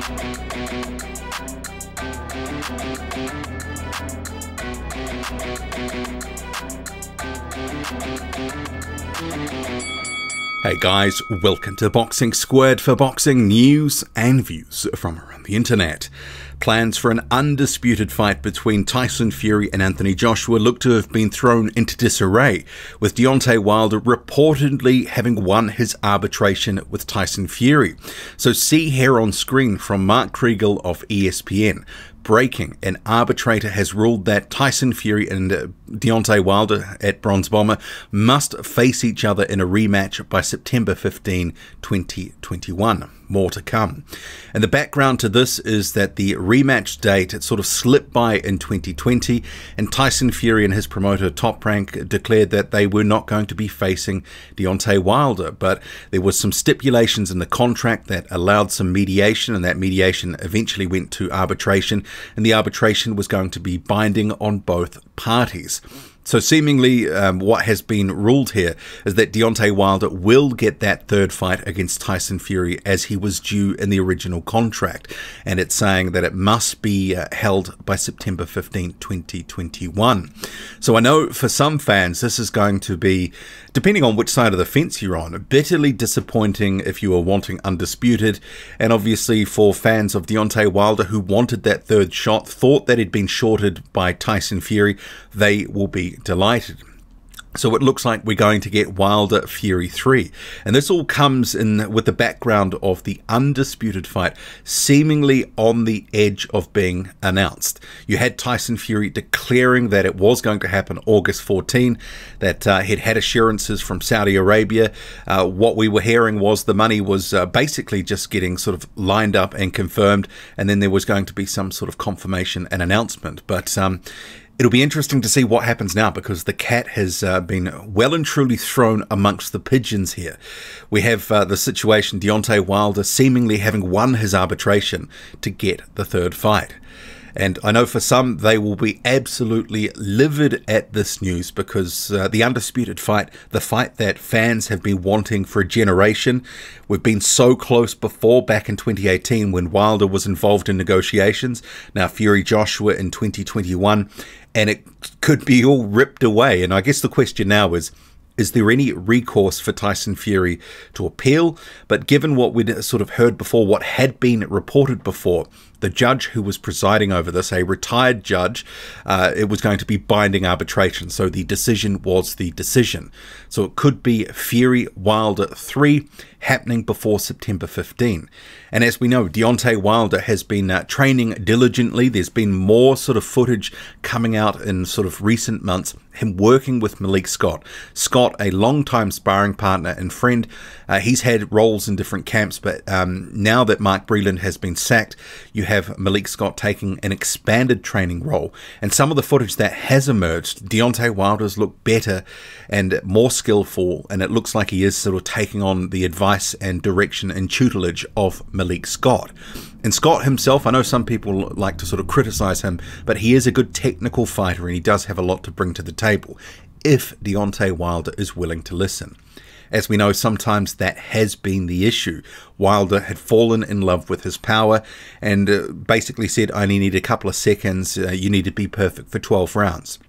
Hey guys, welcome to Boxing Squared for boxing news and views from around the internet. Plans for an undisputed fight between Tyson Fury and Anthony Joshua look to have been thrown into disarray, with Deontay Wilder reportedly having won his arbitration with Tyson Fury. So see here on screen from Mark Kriegel of ESPN. Breaking, an arbitrator has ruled that Tyson Fury and Deontay Wilder at Bronze Bomber must face each other in a rematch by September 15, 2021. More to come. And the background to this is that the rematch date, it sort of slipped by in 2020, and Tyson Fury and his promoter Top Rank declared that they were not going to be facing Deontay Wilder, but there was some stipulations in the contract that allowed some mediation, and that mediation eventually went to arbitration, and the arbitration was going to be binding on both parties. So seemingly what has been ruled here is that Deontay Wilder will get that third fight against Tyson Fury as he was due in the original contract. And it's saying that it must be held by September 15, 2021. So I know for some fans this is going to be, depending on which side of the fence you're on, bitterly disappointing if you are wanting Undisputed. And obviously for fans of Deontay Wilder who wanted that third shot, thought that he'd been shorted by Tyson Fury, they will be delighted. So it looks like we're going to get Wilder Fury 3. And this all comes in with the background of the Undisputed fight seemingly on the edge of being announced. You had Tyson Fury declaring that it was going to happen August 14, that he'd had assurances from Saudi Arabia. What we were hearing was the money was basically just getting sort of lined up and confirmed, and then there was going to be some sort of confirmation and announcement. But it'll be interesting to see what happens now, because the cat has been well and truly thrown amongst the pigeons here. We have the situation, Deontay Wilder seemingly having won his arbitration to get the third fight. And I know for some, they will be absolutely livid at this news, because the Undisputed fight, the fight that fans have been wanting for a generation, we've been so close before, back in 2018 when Wilder was involved in negotiations, now Fury Joshua in 2021, and it could be all ripped away. And I guess the question now is there any recourse for Tyson Fury to appeal? But given what we'd sort of heard before, what had been reported before, the judge who was presiding over this, a retired judge, it was going to be binding arbitration. So the decision was the decision. So it could be Fury Wilder 3 happening before September 15. And as we know, Deontay Wilder has been training diligently. There's been more sort of footage coming out in sort of recent months, him working with Malik Scott. Scott, a long-time sparring partner and friend. He's had roles in different camps, but now that Mark Breland has been sacked, you have Malik Scott taking an expanded training role. And some of the footage that has emerged, Deontay Wilder's look better and more skillful, and it looks like he is sort of taking on the advice and direction and tutelage of Malik Scott. And Scott himself, I know some people like to sort of criticize him, but he is a good technical fighter and he does have a lot to bring to the table if Deontay Wilder is willing to listen. As we know, sometimes that has been the issue. Wilder had fallen in love with his power and basically said, I only need a couple of seconds, you need to be perfect for 12 rounds.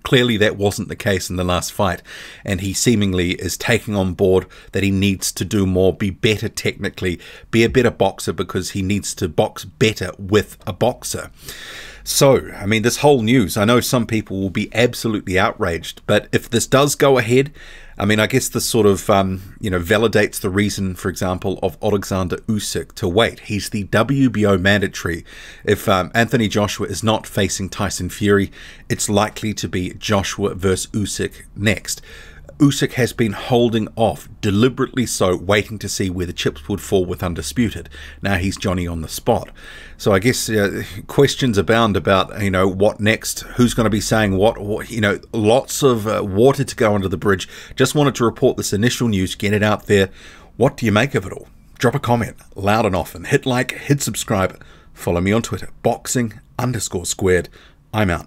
Clearly that wasn't the case in the last fight, and he seemingly is taking on board that he needs to do more, be better technically, be a better boxer, because he needs to box better with a boxer. So, I mean, this whole news, I know some people will be absolutely outraged, but if this does go ahead, I mean, I guess this sort of, validates the reason, for example, of Alexander Usyk to wait. He's the WBO mandatory. If Anthony Joshua is not facing Tyson Fury, it's likely to be Joshua versus Usyk next. Usyk has been holding off, deliberately so, waiting to see where the chips would fall with Undisputed. Now he's Johnny on the spot. So I guess questions abound about, what next, who's going to be saying what lots of water to go under the bridge. Just wanted to report this initial news, get it out there. What do you make of it all? Drop a comment, loud and often. Hit like, hit subscribe. Follow me on Twitter, boxing_squared. I'm out.